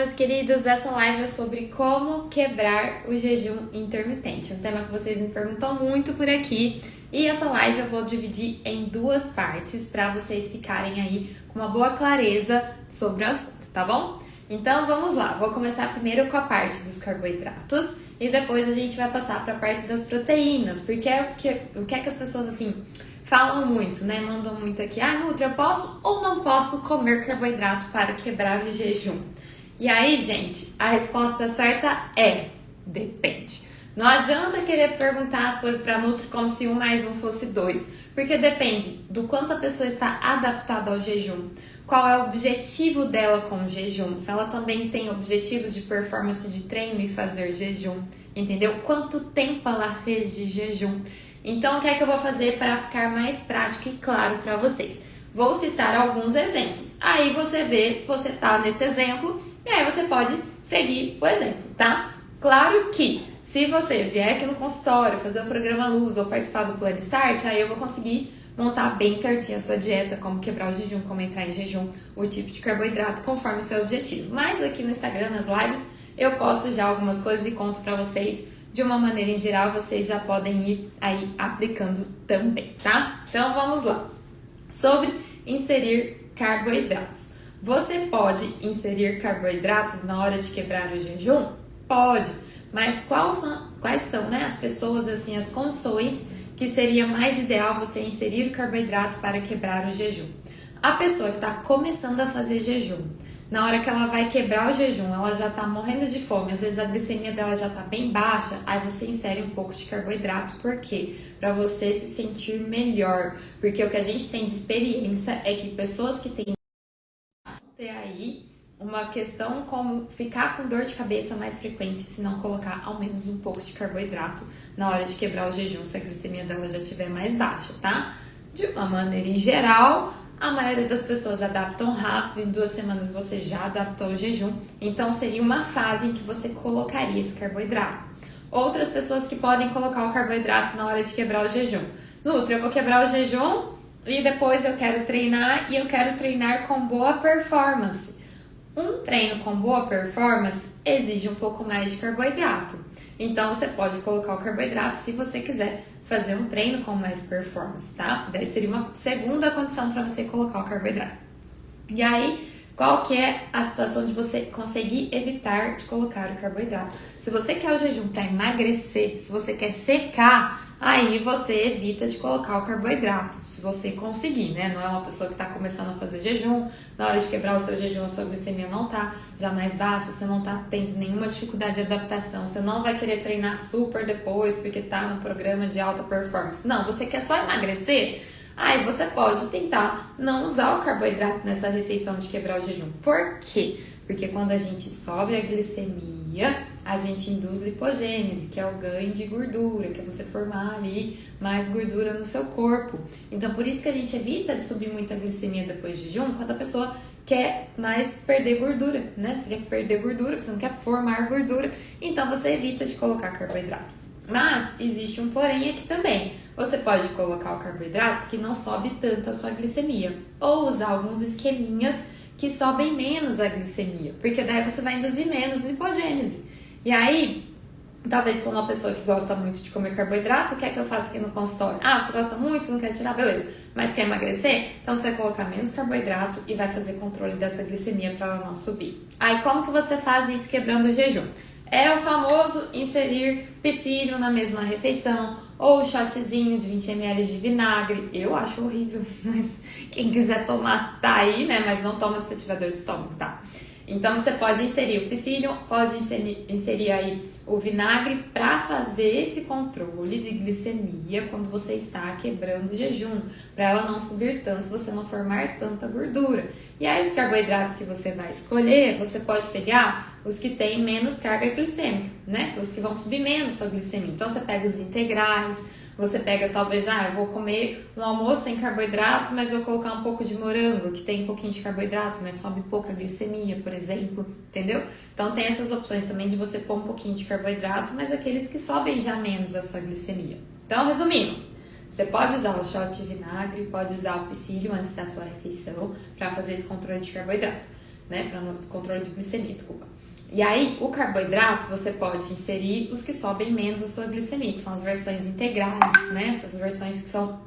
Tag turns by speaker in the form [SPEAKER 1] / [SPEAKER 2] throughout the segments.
[SPEAKER 1] meus queridos, essa live é sobre como quebrar o jejum intermitente, um tema que vocês me perguntam muito por aqui, e essa live eu vou dividir em duas partes para vocês ficarem aí com uma boa clareza sobre o assunto, tá bom? Então vamos lá, vou começar primeiro com a parte dos carboidratos e depois a gente vai passar para a parte das proteínas, porque é o que é que as pessoas assim falam muito, né? Mandam muito aqui, Nutri, eu posso ou não posso comer carboidrato para quebrar o jejum? E aí, gente, a resposta certa é depende. Não adianta querer perguntar as coisas para Nutri como se 1 mais 1 fosse 2, porque depende do quanto a pessoa está adaptada ao jejum, qual é o objetivo dela com o jejum, se ela também tem objetivos de performance de treino e fazer jejum, entendeu? Quanto tempo ela fez de jejum. Então, o que é que eu vou fazer para ficar mais prático e claro para vocês? Vou citar alguns exemplos. Aí você vê se você tá nesse exemplo e aí você pode seguir o exemplo, tá? Claro que se você vier aqui no consultório, fazer o programa Luz ou participar do Plano Start, aí eu vou conseguir montar bem certinho a sua dieta, como quebrar o jejum, como entrar em jejum, o tipo de carboidrato conforme o seu objetivo. Mas aqui no Instagram, nas lives, eu posto já algumas coisas e conto para vocês de uma maneira em geral, vocês já podem ir aí aplicando também, tá? Então vamos lá. Sobre inserir carboidratos. Você pode inserir carboidratos na hora de quebrar o jejum? Pode, mas quais são, né, as pessoas, assim, as condições que seria mais ideal você inserir o carboidrato para quebrar o jejum? A pessoa que está começando a fazer jejum, na hora que ela vai quebrar o jejum, ela já tá morrendo de fome, às vezes a glicemia dela já tá bem baixa, aí você insere um pouco de carboidrato, por quê? Para você se sentir melhor, porque o que a gente tem de experiência é que pessoas que têm aí uma questão como ficar com dor de cabeça mais frequente se não colocar ao menos um pouco de carboidrato na hora de quebrar o jejum, se a glicemia dela já estiver mais baixa, tá? De uma maneira em geral, a maioria das pessoas adaptam rápido, em 2 semanas você já adaptou o jejum, então seria uma fase em que você colocaria esse carboidrato. Outras pessoas que podem colocar o carboidrato na hora de quebrar o jejum. Nutri, eu vou quebrar o jejum e depois eu quero treinar e eu quero treinar com boa performance. Um treino com boa performance exige um pouco mais de carboidrato. Então você pode colocar o carboidrato se você quiser fazer um treino com mais performance, tá? Daí seria uma segunda condição para você colocar o carboidrato. E aí, qual que é a situação de você conseguir evitar de colocar o carboidrato? Se você quer o jejum para emagrecer, se você quer secar, aí você evita de colocar o carboidrato, se você conseguir, né? Não é uma pessoa que está começando a fazer jejum, na hora de quebrar o seu jejum, a sua glicemia não tá já mais baixa, você não tá tendo nenhuma dificuldade de adaptação, você não vai querer treinar super depois porque tá no programa de alta performance. Não, você quer só emagrecer? Aí você pode tentar não usar o carboidrato nessa refeição de quebrar o jejum. Por quê? Porque quando a gente sobe a glicemia, a gente induz lipogênese, que é o ganho de gordura, que é você formar ali mais gordura no seu corpo. Então, por isso que a gente evita de subir muito a glicemia depois de jejum, quando a pessoa quer mais perder gordura, né? Você quer perder gordura, você não quer formar gordura, então você evita de colocar carboidrato. Mas existe um porém aqui também. Você pode colocar o carboidrato que não sobe tanto a sua glicemia, ou usar alguns esqueminhas que sobem menos a glicemia, porque daí você vai induzir menos lipogênese. E aí, talvez for uma pessoa que gosta muito de comer carboidrato, o que é que eu faço aqui no consultório? Você gosta muito, não quer tirar, beleza. Mas quer emagrecer? Então você vai colocar menos carboidrato e vai fazer controle dessa glicemia para ela não subir. Aí como que você faz isso quebrando o jejum? É o famoso inserir psyllium na mesma refeição, ou o shotzinho de 20 ml de vinagre. Eu acho horrível, mas quem quiser tomar tá aí, né? Mas não toma se você tiver dor de estômago, tá? Então você pode inserir o psyllium, pode inserir aí o vinagre para fazer esse controle de glicemia quando você está quebrando o jejum, para ela não subir tanto, você não formar tanta gordura. E aí os carboidratos que você vai escolher, você pode pegar os que têm menos carga glicêmica, né? Os que vão subir menos sua glicemia. Então você pega os integrais, você pega talvez, eu vou comer um almoço sem carboidrato, mas vou colocar um pouco de morango, que tem um pouquinho de carboidrato, mas sobe pouca glicemia, por exemplo, entendeu? Então tem essas opções também de você pôr um pouquinho de carboidrato, mas aqueles que sobem já menos a sua glicemia. Então, resumindo, você pode usar o shot de vinagre, pode usar o psyllium antes da sua refeição para fazer esse controle de carboidrato. né? Para nosso controle de glicemia, desculpa. E aí, o carboidrato, você pode inserir os que sobem menos a sua glicemia, que são as versões integrais, né? Essas versões que são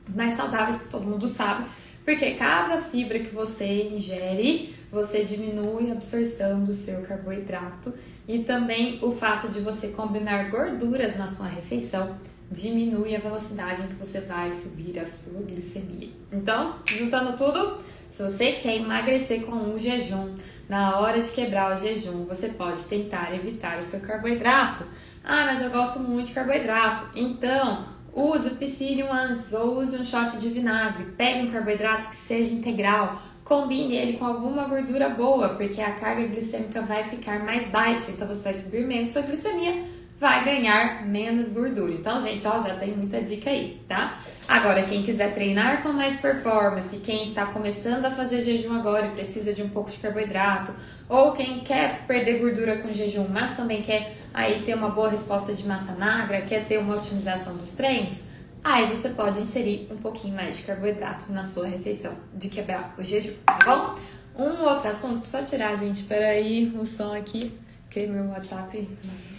[SPEAKER 1] mais saudáveis, que todo mundo sabe, porque cada fibra que você ingere, você diminui a absorção do seu carboidrato e também o fato de você combinar gorduras na sua refeição diminui a velocidade em que você vai subir a sua glicemia. Então, juntando tudo, se você quer emagrecer com um jejum, na hora de quebrar o jejum, você pode tentar evitar o seu carboidrato. Ah, mas eu gosto muito de carboidrato. Então, use o psyllium antes ou use um shot de vinagre. Pegue um carboidrato que seja integral. Combine ele com alguma gordura boa, porque a carga glicêmica vai ficar mais baixa. Então, você vai subir menos sua glicemia, vai ganhar menos gordura. Então, gente, ó, já tem muita dica aí, tá? Agora, quem quiser treinar com mais performance, quem está começando a fazer jejum agora e precisa de um pouco de carboidrato, ou quem quer perder gordura com jejum, mas também quer aí ter uma boa resposta de massa magra, quer ter uma otimização dos treinos, aí você pode inserir um pouquinho mais de carboidrato na sua refeição de quebrar o jejum, tá bom? Um outro assunto, só tirar, gente, peraí, o som aqui, porque meu WhatsApp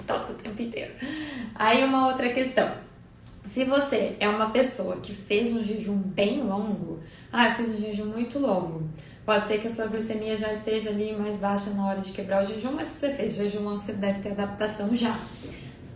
[SPEAKER 1] toca o tempo inteiro. Aí uma outra questão. Se você é uma pessoa que fez um jejum bem longo, eu fiz um jejum muito longo, pode ser que a sua glicemia já esteja ali mais baixa na hora de quebrar o jejum, mas se você fez jejum longo, você deve ter adaptação já.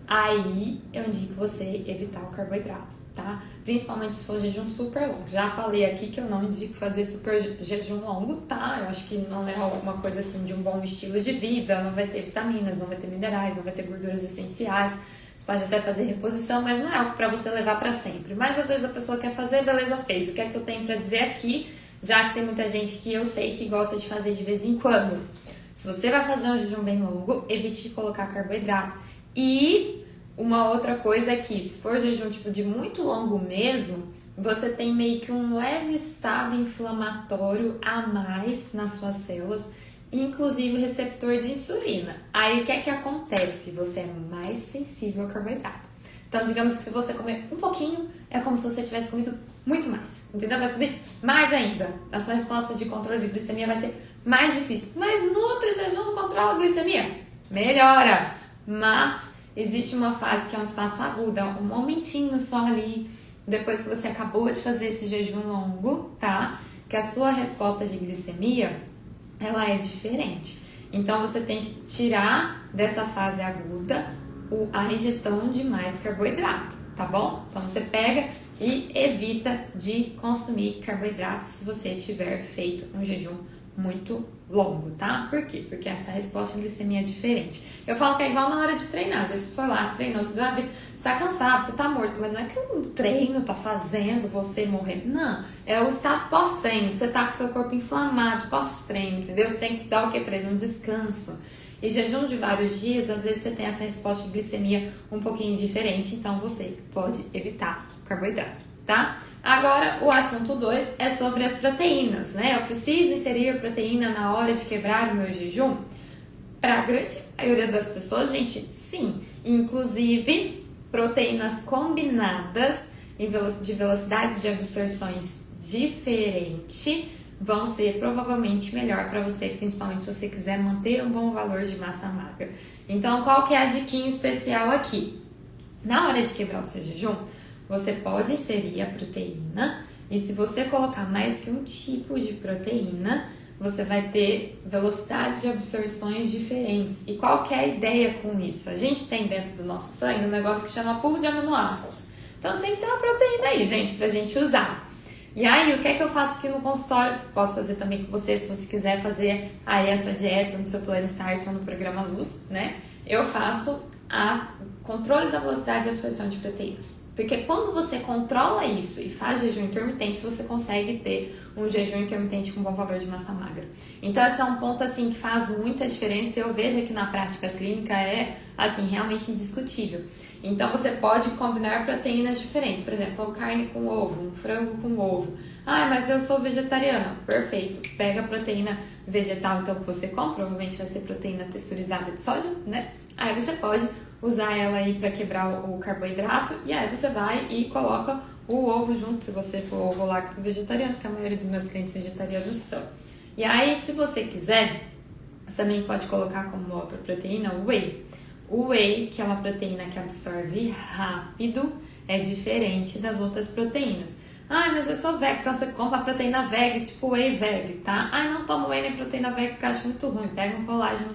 [SPEAKER 1] Aí eu indico você evitar o carboidrato, tá? Principalmente se for jejum super longo. Já falei aqui que eu não indico fazer super jejum longo, tá? Eu acho que não é alguma coisa assim de um bom estilo de vida, não vai ter vitaminas, não vai ter minerais, não vai ter gorduras essenciais. Pode até fazer reposição, mas não é algo para você levar para sempre. Mas às vezes a pessoa quer fazer, beleza, fez. O que é que eu tenho para dizer aqui, já que tem muita gente que eu sei que gosta de fazer de vez em quando. Se você vai fazer um jejum bem longo, evite colocar carboidrato. E uma outra coisa é que, se for jejum tipo de muito longo mesmo, você tem meio que um leve estado inflamatório a mais nas suas células, inclusive o receptor de insulina. Aí o que é que acontece? Você é mais sensível ao carboidrato. Então, digamos que se você comer um pouquinho, é como se você tivesse comido muito mais, entendeu? Vai subir mais ainda. A sua resposta de controle de glicemia vai ser mais difícil. Mas nutri jejum não controla a glicemia? Melhora! Mas existe uma fase que é um espaço agudo, é um momentinho só ali, depois que você acabou de fazer esse jejum longo, tá? Que a sua resposta de glicemia ela é diferente. Então, você tem que tirar dessa fase aguda a ingestão de mais carboidrato, tá bom? Então, você pega e evita de consumir carboidratos se você tiver feito um jejum muito longo, tá? Por quê? Porque essa resposta de glicemia é diferente. Eu falo que é igual na hora de treinar. Às vezes você foi lá, você treinou, você tá cansado, você tá morto, mas não é que um treino tá fazendo você morrer. Não, é o estado pós-treino. Você tá com seu corpo inflamado pós-treino, entendeu? Você tem que dar o que pra ele? Um descanso. E jejum de vários dias, às vezes você tem essa resposta de glicemia um pouquinho diferente, então você pode evitar o carboidrato, tá? Agora, o assunto 2 é sobre as proteínas, né? Eu preciso inserir proteína na hora de quebrar o meu jejum? Para a grande maioria das pessoas, gente, sim. Inclusive, proteínas combinadas de velocidades de absorções diferente vão ser provavelmente melhor para você, principalmente se você quiser manter um bom valor de massa magra. Então, qual que é a diquinha especial aqui? Na hora de quebrar o seu jejum, você pode inserir a proteína e se você colocar mais que um tipo de proteína, você vai ter velocidades de absorções diferentes. E qual que é a ideia com isso? A gente tem dentro do nosso sangue um negócio que chama pool de aminoácidos. Então sempre tem uma proteína aí, gente, pra gente usar. E aí, o que é que eu faço aqui no consultório? Posso fazer também com você, se você quiser fazer aí a sua dieta no seu plano Start ou no programa Luz, né? Eu faço a controle da velocidade de absorção de proteínas. Porque quando você controla isso e faz jejum intermitente, você consegue ter um jejum intermitente com bom valor de massa magra. Então, esse é um ponto, assim, que faz muita diferença e eu vejo que na prática clínica é, assim, realmente indiscutível. Então, você pode combinar proteínas diferentes. Por exemplo, carne com ovo, um frango com ovo. Ah, mas eu sou vegetariana. Perfeito. Pega a proteína vegetal, então, que você compra. Provavelmente vai ser proteína texturizada de soja, né? Aí você pode usar ela aí para quebrar o carboidrato e aí você vai e coloca o ovo junto, se você for ovo lacto vegetariano, que a maioria dos meus clientes vegetarianos são. E aí, se você quiser, você também pode colocar como outra proteína o whey. O whey, que é uma proteína que absorve rápido, é diferente das outras proteínas. Ah, mas eu sou veg, então você compra a proteína veg, tipo whey veg, tá? Ah, não tomo whey nem proteína veg porque eu acho muito ruim. Pega um colágeno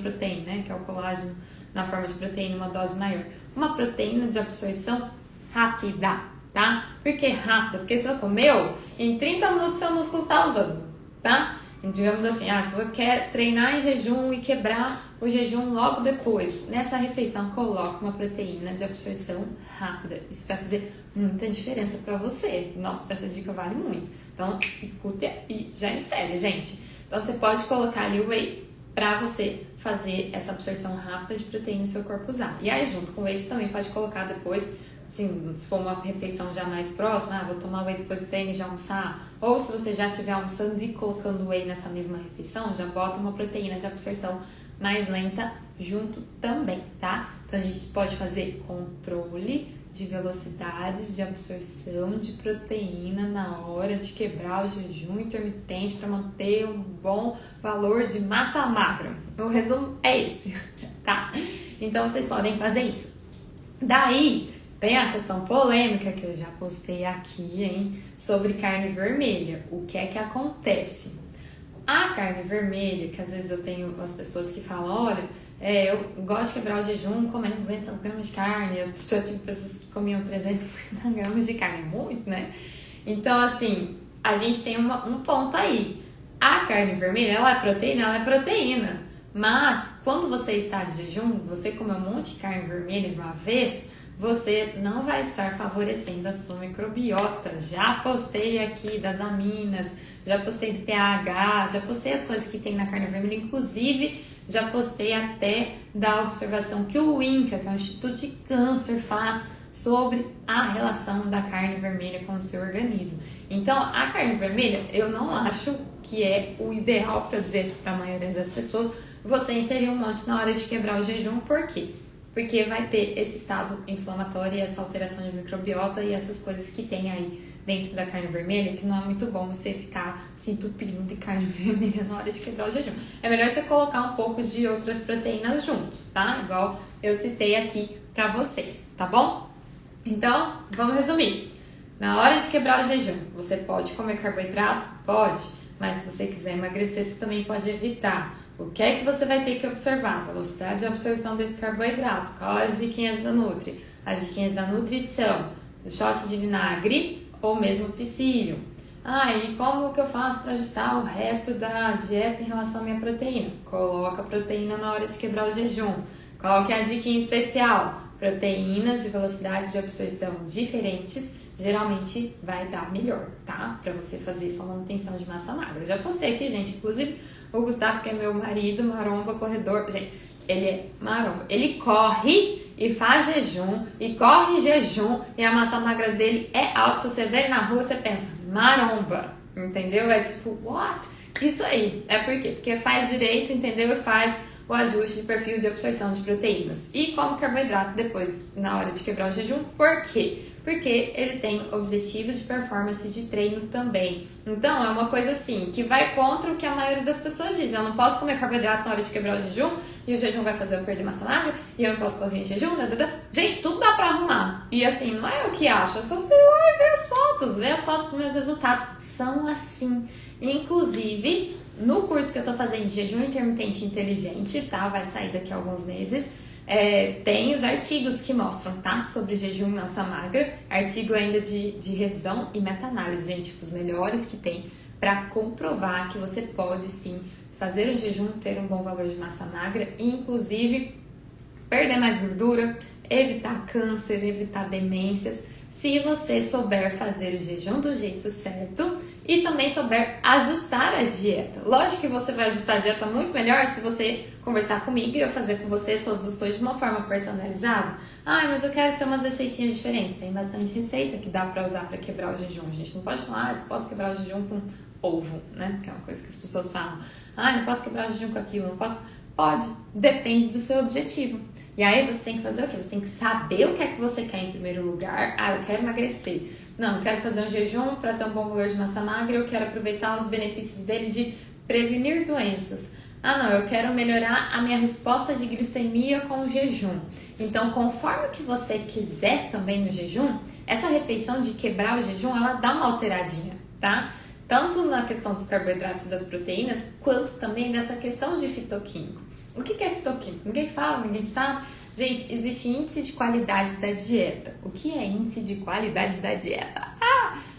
[SPEAKER 1] protein, né? Que é o colágeno na forma de proteína, uma dose maior. Uma proteína de absorção rápida, tá? Por que rápida? Porque você comeu, em 30 minutos seu músculo tá usando, tá? Digamos assim, se você quer treinar em jejum e quebrar o jejum logo depois, nessa refeição coloca uma proteína de absorção rápida. Isso vai fazer muita diferença para você. Nossa, essa dica vale muito. Então, escuta e já insere, gente. Então, você pode colocar ali o whey para você fazer essa absorção rápida de proteína no seu corpo usar. E aí, junto com o whey, você também pode colocar depois, assim, se for uma refeição já mais próxima, vou tomar whey depois do treino e já almoçar. Ou se você já estiver almoçando e colocando whey nessa mesma refeição, já bota uma proteína de absorção mais lenta junto também, tá? Então, a gente pode fazer controle de velocidades de absorção de proteína na hora de quebrar o jejum intermitente para manter um bom valor de massa magra. O resumo é esse, tá? Então, vocês podem fazer isso. Daí, tem a questão polêmica que eu já postei aqui, hein? Sobre carne vermelha. O que é que acontece? A carne vermelha, que às vezes eu tenho umas pessoas que falam, olha, eu gosto de quebrar o jejum comendo 200 gramas de carne. Eu já tive pessoas que comiam 350 gramas de carne, muito, né? Então, assim, a gente tem um ponto aí. A carne vermelha, ela é proteína? Ela é proteína. Mas, quando você está de jejum, você comer um monte de carne vermelha de uma vez, você não vai estar favorecendo a sua microbiota. Já postei aqui das aminas, já postei do pH, já postei as coisas que tem na carne vermelha, inclusive já postei até da observação que o INCA, que é o Instituto de Câncer, faz sobre a relação da carne vermelha com o seu organismo. Então, a carne vermelha, eu não acho que é o ideal para dizer para a maioria das pessoas você inserir um monte na hora de quebrar o jejum. Por quê? Porque vai ter esse estado inflamatório e essa alteração de microbiota e essas coisas que tem aí dentro da carne vermelha, que não é muito bom você ficar se entupindo de carne vermelha na hora de quebrar o jejum. É melhor você colocar um pouco de outras proteínas juntos, tá? Igual eu citei aqui pra vocês, tá bom? Então, vamos resumir. Na hora de quebrar o jejum, você pode comer carboidrato? Pode, mas se você quiser emagrecer, você também pode evitar. O que é que você vai ter que observar? A velocidade de absorção desse carboidrato. Quais as diquinhas da Nutri? As diquinhas da Nutri são o shot de vinagre ou mesmo psyllium. E como que eu faço para ajustar o resto da dieta em relação à minha proteína? Coloca a proteína na hora de quebrar o jejum. Qual que é a diquinha especial? Proteínas de velocidade de absorção diferentes geralmente vai dar melhor, tá? Pra você fazer essa manutenção de massa magra. Já postei aqui, gente, inclusive o Gustavo, que é meu marido, maromba, corredor. Gente, ele é maromba. Ele corre e faz jejum, e corre em jejum, e a massa magra dele é alta. Se você ver ele na rua, você pensa, maromba, entendeu? É tipo, what? Isso aí. É por quê? Porque faz direito, entendeu? E faz o ajuste de perfil de absorção de proteínas. E come carboidrato depois, na hora de quebrar o jejum. Por quê? Porque ele tem objetivos de performance de treino também. Então, é uma coisa assim, que vai contra o que a maioria das pessoas diz. Eu não posso comer carboidrato na hora de quebrar o jejum, e o jejum vai fazer eu perder massa magra, e eu não posso correr em jejum, Gente, tudo dá pra arrumar. E assim, não é o que acho, é só sei lá e ver as fotos dos meus resultados. São assim. Inclusive, no curso que eu tô fazendo de jejum intermitente inteligente, tá? Vai sair daqui a alguns meses. Tem os artigos que mostram, tá? Sobre jejum e massa magra. Artigo ainda de revisão e meta-análise, gente. Tipo, os melhores que tem pra comprovar que você pode, sim, fazer um jejum e ter um bom valor de massa magra. E, inclusive, perder mais gordura, evitar câncer, evitar demências. Se você souber fazer o jejum do jeito certo e também souber ajustar a dieta. Lógico que você vai ajustar a dieta muito melhor se você conversar comigo e eu fazer com você todas as coisas de uma forma personalizada. Mas eu quero ter umas receitinhas diferentes. Tem bastante receita que dá pra usar pra quebrar o jejum. A gente não pode falar, eu posso quebrar o jejum com ovo, né? Que é uma coisa que as pessoas falam. Não posso quebrar o jejum com aquilo, não posso... Pode, depende do seu objetivo. E aí você tem que fazer o quê? Você tem que saber o que é que você quer em primeiro lugar. Ah, eu quero emagrecer. Não, eu quero fazer um jejum para ter um bom valor de massa magra, eu quero aproveitar os benefícios dele de prevenir doenças. Ah, não, eu quero melhorar a minha resposta de glicemia com o jejum. Então, conforme o que você quiser também no jejum, essa refeição de quebrar o jejum, ela dá uma alteradinha, tá? Tanto na questão dos carboidratos e das proteínas, quanto também nessa questão de fitoquímico. O que é fitoquímico? Ninguém fala, ninguém sabe. Gente, existe índice de qualidade da dieta. O que é índice de qualidade da dieta?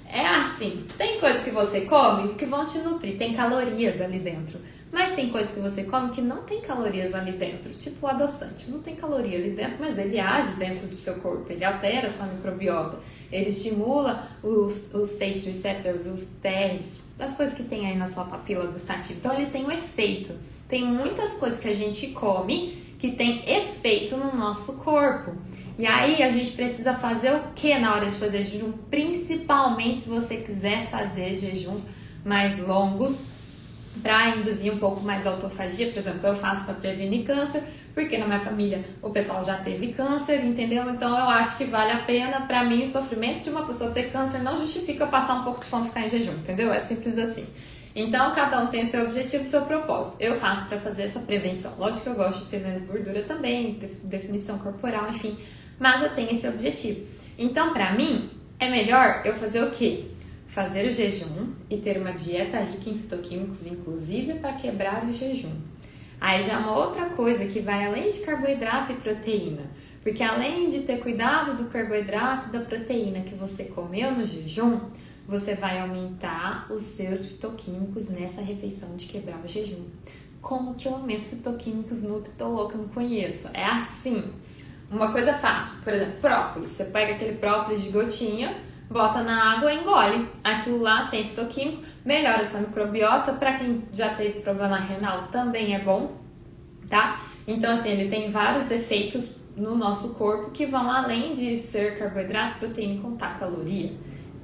[SPEAKER 1] É assim, tem coisas que você come que vão te nutrir, tem calorias ali dentro. Mas tem coisas que você come que não tem calorias ali dentro, tipo o adoçante, não tem caloria ali dentro, mas ele age dentro do seu corpo, ele altera a sua microbiota, ele estimula os taste receptors, os TRs, as coisas que tem aí na sua papila gustativa. Então ele tem um efeito. Tem muitas coisas que a gente come que tem efeito no nosso corpo. E aí a gente precisa fazer o que na hora de fazer jejum? Principalmente se você quiser fazer jejuns mais longos para induzir um pouco mais a autofagia. Por exemplo, eu faço para prevenir câncer, porque na minha família o pessoal já teve câncer, entendeu? Então eu acho que vale a pena. Para mim, o sofrimento de uma pessoa ter câncer não justifica passar um pouco de fome e ficar em jejum, entendeu? É simples assim. Então, cada um tem seu objetivo e seu propósito. Eu faço para fazer essa prevenção. Lógico que eu gosto de ter menos gordura também, definição corporal, enfim. Mas eu tenho esse objetivo. Então, para mim, é melhor eu fazer o quê? Fazer o jejum e ter uma dieta rica em fitoquímicos, inclusive para quebrar o jejum. Aí já é uma outra coisa que vai além de carboidrato e proteína. Porque além de ter cuidado do carboidrato e da proteína que você comeu no jejum, você vai aumentar os seus fitoquímicos nessa refeição de quebrar o jejum. Como que eu aumento fitoquímicos nutri? Tô louca, não conheço. É assim. Uma coisa fácil, por exemplo, própolis. Você pega aquele própolis de gotinha, bota na água e engole. Aquilo lá tem fitoquímico, melhora a sua microbiota. Para quem já teve problema renal também é bom, tá? Então, assim, ele tem vários efeitos no nosso corpo que vão além de ser carboidrato, proteína e contar caloria.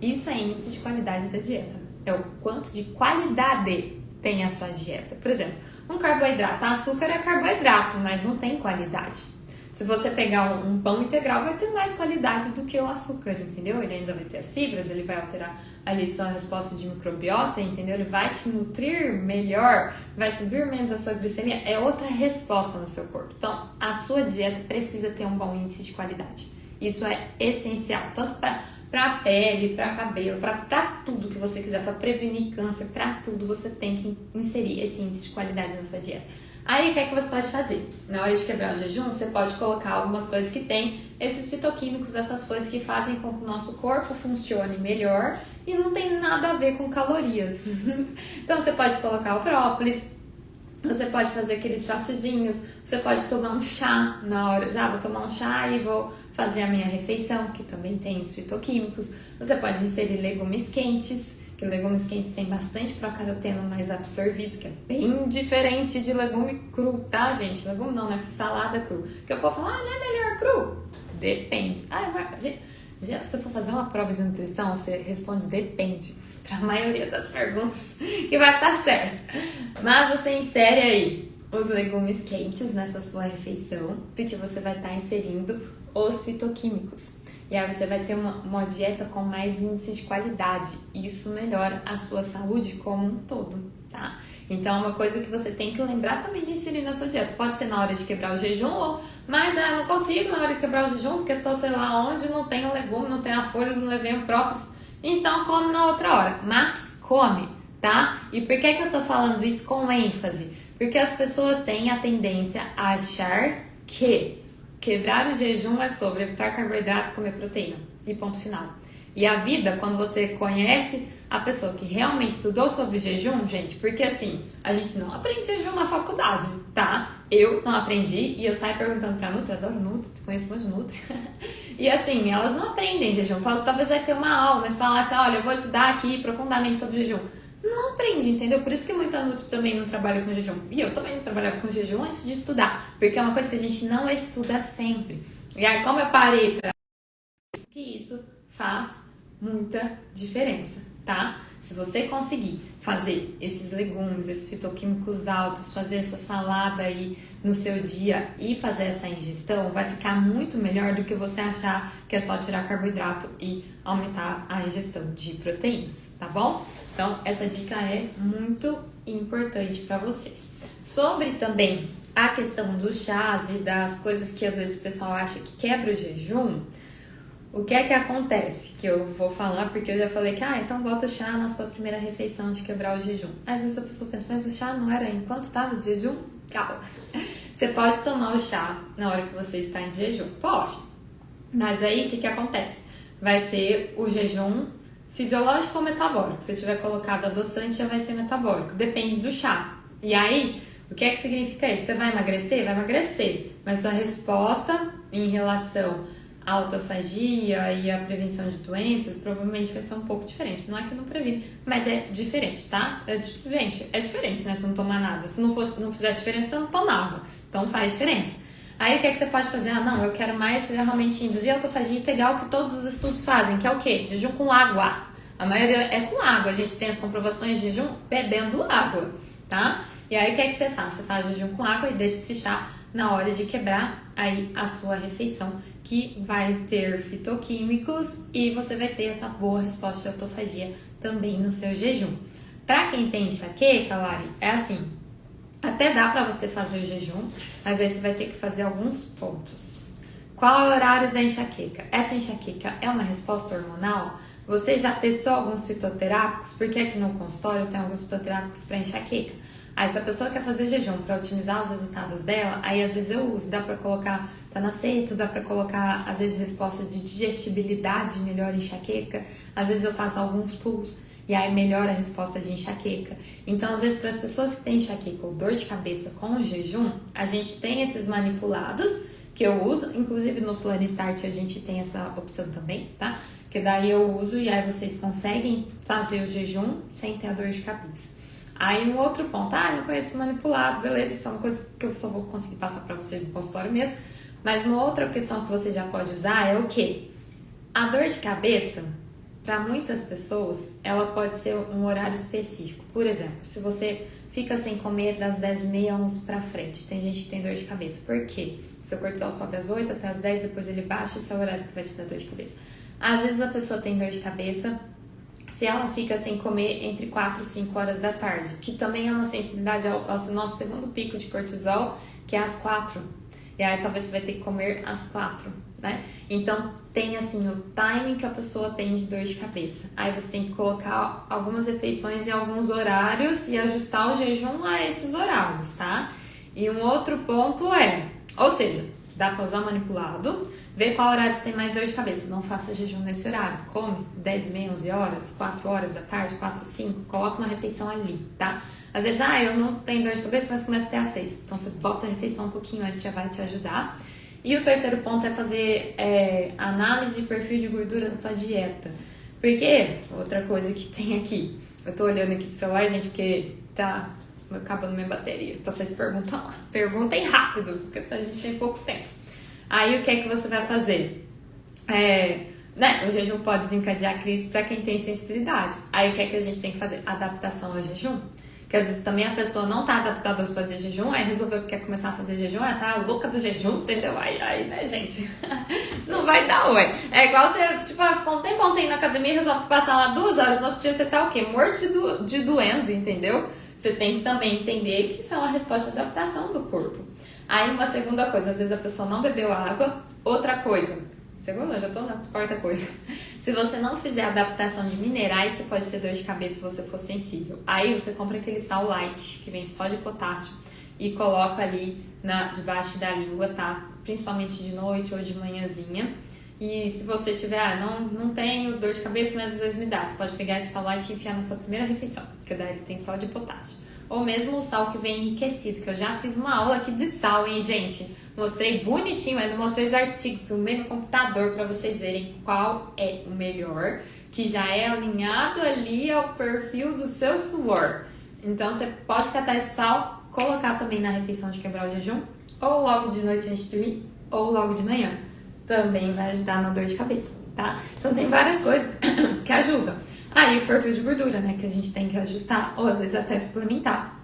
[SPEAKER 1] Isso é índice de qualidade da dieta. É o quanto de qualidade tem a sua dieta. Por exemplo, um carboidrato, açúcar é carboidrato, mas não tem qualidade. Se você pegar um pão integral, vai ter mais qualidade do que o açúcar, entendeu? Ele ainda vai ter as fibras, ele vai alterar ali sua resposta de microbiota, entendeu? Ele vai te nutrir melhor, vai subir menos a sua glicemia. É outra resposta no seu corpo. Então, a sua dieta precisa ter um bom índice de qualidade. Isso é essencial, tanto para pele, para cabelo, para tudo que você quiser, para prevenir câncer, para tudo, você tem que inserir esse índice de qualidade na sua dieta. Aí, o que é que você pode fazer? Na hora de quebrar o jejum, você pode colocar algumas coisas que tem esses fitoquímicos, essas coisas que fazem com que o nosso corpo funcione melhor e não tem nada a ver com calorias. Então, você pode colocar o própolis, você pode fazer aqueles shotzinhos, você pode tomar um chá na hora, vou tomar um chá e vou fazer a minha refeição, que também tem os fitoquímicos. Você pode inserir legumes quentes, que legumes quentes tem bastante procaroteno mais absorvido, que é bem diferente de legume cru, tá, gente? Legume não, né? Salada cru. Que o povo fala, não é melhor cru? Depende. Se eu for fazer uma prova de nutrição, você responde depende, para a maioria das perguntas, que vai estar certo. Mas você insere aí os legumes quentes nessa sua refeição, porque você vai estar inserindo os fitoquímicos. E aí você vai ter uma dieta com mais índice de qualidade. E isso melhora a sua saúde como um todo, tá? Então, uma coisa que você tem que lembrar também de inserir na sua dieta. Pode ser na hora de quebrar o jejum, mas eu não consigo na hora de quebrar o jejum, porque eu tô sei lá onde, não tenho legume, não tenho a folha, não levei o própolis. Então, come na outra hora. Mas come, tá? E por que eu tô falando isso com ênfase? Porque as pessoas têm a tendência a achar que quebrar o jejum é sobre evitar carboidrato, comer proteína. E ponto final. E a vida, quando você conhece a pessoa que realmente estudou sobre jejum, gente, porque assim, a gente não aprende jejum na faculdade, tá? Eu não aprendi e eu saio perguntando pra Nutri, adoro Nutri, conheço um monte de Nutri. E assim, elas não aprendem jejum. Talvez vai ter uma aula, mas falar assim, olha, eu vou estudar aqui profundamente sobre jejum. Não aprendi, entendeu? Por isso que muita Nutri também não trabalha com jejum. E eu também não trabalhava com jejum antes de estudar, porque é uma coisa que a gente não estuda sempre. E aí, como eu parei pra que isso faz muita diferença, tá? Se você conseguir fazer esses legumes, esses fitoquímicos altos, fazer essa salada aí no seu dia e fazer essa ingestão, vai ficar muito melhor do que você achar que é só tirar carboidrato e aumentar a ingestão de proteínas, tá bom? Então, essa dica é muito importante para vocês. Sobre também a questão dos chás e das coisas que às vezes o pessoal acha que quebra o jejum, o que é que acontece? Que eu vou falar porque eu já falei que, então bota o chá na sua primeira refeição de quebrar o jejum. Às vezes a pessoa pensa, mas o chá não era enquanto estava de jejum? Calma. Você pode tomar o chá na hora que você está em jejum? Pode. Mas aí o que acontece? Vai ser o jejum fisiológico ou metabólico. Se tiver colocado adoçante, já vai ser metabólico. Depende do chá. E aí, o que é que significa isso? Você vai emagrecer? Vai emagrecer. Mas sua resposta em relação a autofagia e a prevenção de doenças provavelmente vai ser um pouco diferente. Não é que não previne, mas é diferente, tá? Gente, é diferente, né? Se não tomar nada. Se não fizesse diferença, eu não tomava. Então faz diferença. Aí o que é que você pode fazer? Não, eu quero mais realmente induzir a autofagia e pegar o que todos os estudos fazem, que é o quê? Jejum com água. A maioria é com água. A gente tem as comprovações de jejum bebendo água, tá? E aí o que é que você faz? Você faz jejum com água e deixa esse chá na hora de quebrar aí a sua refeição, que vai ter fitoquímicos e você vai ter essa boa resposta de autofagia também no seu jejum. Para quem tem enxaqueca, Lari, é assim, até dá para você fazer o jejum, mas aí você vai ter que fazer alguns pontos. Qual é o horário da enxaqueca? Essa enxaqueca é uma resposta hormonal? Você já testou alguns fitoterápicos? Porque aqui no consultório tem alguns fitoterápicos para enxaqueca. Aí se a pessoa quer fazer jejum para otimizar os resultados dela, aí às vezes eu uso, dá para colocar panaceto, dá para colocar às vezes respostas de digestibilidade, melhora enxaqueca, às vezes eu faço alguns pulls e aí melhora a resposta de enxaqueca. Então às vezes para as pessoas que têm enxaqueca ou dor de cabeça com o jejum, a gente tem esses manipulados que eu uso, inclusive no Plano Start a gente tem essa opção também, tá? Que daí eu uso e aí vocês conseguem fazer o jejum sem ter a dor de cabeça. Aí um outro ponto, não conheço manipulado, beleza, isso é uma coisa que eu só vou conseguir passar para vocês no consultório mesmo. Mas uma outra questão que você já pode usar é o quê? A dor de cabeça, para muitas pessoas, ela pode ser um horário específico. Por exemplo, se você fica sem comer das 10h30, 11 para frente, tem gente que tem dor de cabeça. Por quê? Seu cortisol sobe às 8 até às 10, depois ele baixa, esse é o horário que vai te dar dor de cabeça. Às vezes a pessoa tem dor de cabeça se ela fica sem comer entre 4 e 5 horas da tarde, que também é uma sensibilidade ao nosso segundo pico de cortisol, que é às 4. E aí talvez você vai ter que comer às 4, né? Então tem assim o timing que a pessoa tem de dor de cabeça. Aí você tem que colocar algumas refeições em alguns horários e ajustar o jejum a esses horários, tá? E um outro ponto ou seja, dá para usar manipulado, ver qual horário você tem mais dor de cabeça. Não faça jejum nesse horário. Come 10h30, 11 horas, 4 horas da tarde, 4, 5. Coloca uma refeição ali, tá? Às vezes, eu não tenho dor de cabeça, mas começa até às 6. Então, você bota a refeição um pouquinho antes, já vai te ajudar. E o terceiro ponto é fazer análise de perfil de gordura na sua dieta. Porque, outra coisa que tem aqui, eu tô olhando aqui pro celular, gente, porque tá acabando minha bateria. Então, vocês perguntam lá. Perguntem rápido, porque a gente tem pouco tempo. Aí, o que é que você vai fazer? O jejum pode desencadear crise para quem tem sensibilidade. Aí, o que é que a gente tem que fazer? Adaptação ao jejum. Porque às vezes também a pessoa não tá adaptada a fazer jejum, aí resolveu que quer começar a fazer jejum, essa é a louca do jejum, entendeu? Aí, né, gente? Não vai dar, ué. É igual você, ficou um tempão sem ir na academia e resolve passar lá 2 horas, no outro dia você tá o quê? Morto de doendo, entendeu? Você tem que também entender que isso é uma resposta de adaptação do corpo. Aí uma segunda coisa, às vezes a pessoa não bebeu água. Outra coisa, segunda, já tô na quarta coisa. Se você não fizer adaptação de minerais, você pode ter dor de cabeça se você for sensível. Aí você compra aquele sal light, que vem só de potássio, e coloca ali debaixo da língua, tá? Principalmente de noite ou de manhãzinha. E se você tiver, não tenho dor de cabeça, mas às vezes me dá. Você pode pegar esse sal light e enfiar na sua primeira refeição, porque daí ele tem só de potássio. Ou mesmo o sal que vem enriquecido, que eu já fiz uma aula aqui de sal, hein, gente? Mostrei bonitinho, ainda mostrei os artigos, filmei no computador para vocês verem qual é o melhor, que já é alinhado ali ao perfil do seu suor. Então você pode catar esse sal, colocar também na refeição de quebrar o jejum, ou logo de noite antes de dormir, ou logo de manhã. Também vai ajudar na dor de cabeça, tá? Então tem várias coisas que ajudam. Aí o perfil de gordura, né, que a gente tem que ajustar ou às vezes até suplementar,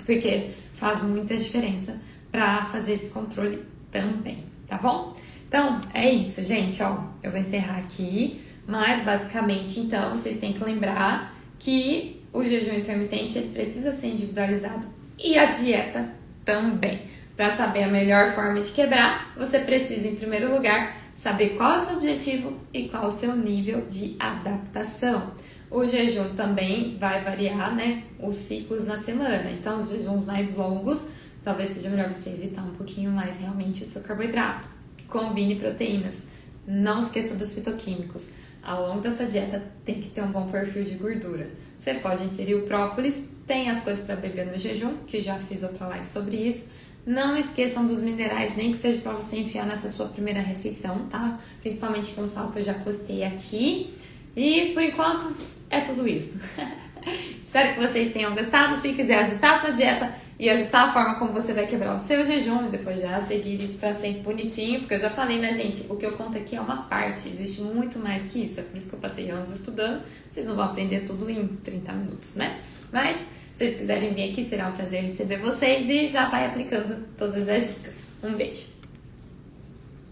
[SPEAKER 1] porque faz muita diferença para fazer esse controle também, tá bom? Então, é isso, gente, ó, eu vou encerrar aqui, mas basicamente, então, vocês têm que lembrar que o jejum intermitente ele precisa ser individualizado e a dieta também. Para saber a melhor forma de quebrar, você precisa, em primeiro lugar, saber qual é o seu objetivo e qual é o seu nível de adaptação. O jejum também vai variar, né, os ciclos na semana. Então, os jejuns mais longos, talvez seja melhor você evitar um pouquinho mais realmente o seu carboidrato. Combine proteínas. Não esqueça dos fitoquímicos. Ao longo da sua dieta tem que ter um bom perfil de gordura. Você pode inserir o própolis, tem as coisas para beber no jejum, que já fiz outra live sobre isso. Não esqueçam dos minerais, nem que seja para você enfiar nessa sua primeira refeição, tá? Principalmente com o sal que eu já postei aqui. E por enquanto é tudo isso. Espero que vocês tenham gostado. Se quiser ajustar a sua dieta e ajustar a forma como você vai quebrar o seu jejum e depois já seguir isso pra sempre bonitinho, porque eu já falei, né, gente? O que eu conto aqui é uma parte, existe muito mais que isso. É por isso que eu passei anos estudando. Vocês não vão aprender tudo em 30 minutos, né? Mas se vocês quiserem vir aqui, será um prazer receber vocês e já vai aplicando todas as dicas. Um beijo!